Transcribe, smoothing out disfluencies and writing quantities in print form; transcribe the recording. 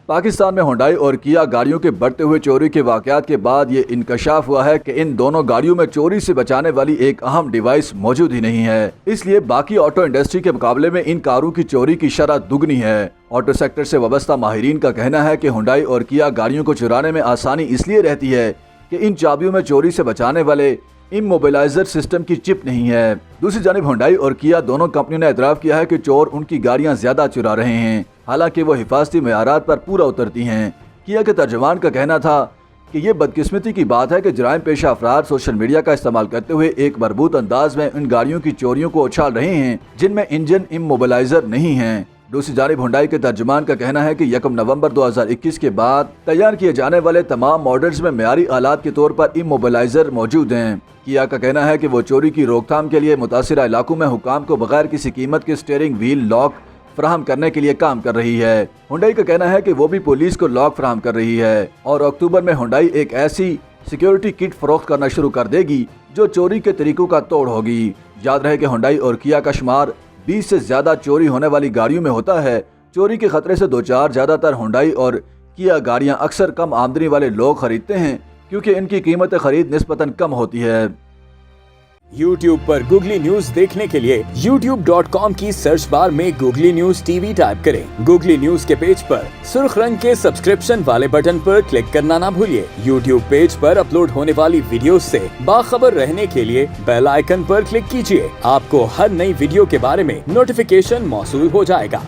پاکستان میں ہونڈائی اور کیا گاڑیوں کے بڑھتے ہوئے چوری کے واقعات کے بعد یہ انکشاف ہوا ہے کہ ان دونوں گاڑیوں میں چوری سے بچانے والی ایک اہم ڈیوائس موجود ہی نہیں ہے۔ اس لیے باقی آٹو انڈسٹری کے مقابلے میں ان کاروں کی چوری کی شرح دگنی ہے۔ آٹو سیکٹر سے وابستہ ماہرین کا کہنا ہے کہ ہونڈائی اور کیا گاڑیوں کو چرانے میں آسانی اس لیے رہتی ہے کہ ان چابیوں میں چوری سے بچانے والے اموبلائزر سسٹم کی چپ نہیں ہے۔ دوسری جانب ہونڈائی اور کیا دونوں کمپنیوں نے اعتراف کیا ہے کہ چور ان کی گاڑیاں زیادہ چرا رہے ہیں، حالانکہ وہ حفاظتی معیارات پر پورا اترتی ہیں۔ کیا کے ترجمان کا کہنا تھا کہ یہ بدقسمتی کی بات ہے کہ جرائم پیشہ افراد سوشل میڈیا کا استعمال کرتے ہوئے ایک مربوط انداز میں ان گاڑیوں کی چوریوں کو اچھال رہے ہیں جن میں انجن اموبلائزر نہیں ہیں۔ دوسری جانب ہونڈائی کے ترجمان کا کہنا ہے کہ 1 نومبر 2021 کے بعد تیار کیے جانے والے تمام ماڈلز میں معیاری آلات کے طور پر اموبلائزر موجود ہیں۔ کیا کا کہنا ہے کہ وہ چوری کی روک تھام کے لیے متاثرہ علاقوں میں حکام کو بغیر کسی قیمت کے سٹیئرنگ وہیل لاک فراہم کرنے کے لیے کام کر رہی ہے۔ ہونڈائی کا کہنا ہے کہ وہ بھی پولیس کو لاک فراہم کر رہی ہے اور اکتوبر میں ہونڈائی ایک ایسی سیکیورٹی کٹ فروخت کرنا شروع کر دے گی جو چوری کے طریقوں کا توڑ ہوگی۔ یاد رہے کہ ہونڈائی اور کیا کا شمار 20 سے زیادہ چوری ہونے والی گاڑیوں میں ہوتا ہے۔ چوری کے خطرے سے دوچار زیادہ تر ہونڈائی اور کیا گاڑیاں اکثر کم آمدنی والے لوگ خریدتے ہیں کیونکہ ان کی قیمت خرید نسبتاً کم ہوتی ہے۔ YouTube پر گوگلی نیوز دیکھنے کے لیے youtube.com کی سرچ بار میں googly news T V type کریں۔ گوگلی نیوز کے پیج پر سرخ رنگ کے سبسکرپشن والے بٹن پر کلک کرنا نہ بھولیے۔ YouTube پیج پر اپلوڈ ہونے والی ویڈیوز سے باخبر رہنے کے لیے بیل آئیکن پر کلک کیجیے۔ آپ کو ہر نئی ویڈیو کے بارے میں نوٹیفیکیشن موصول ہو جائے گا۔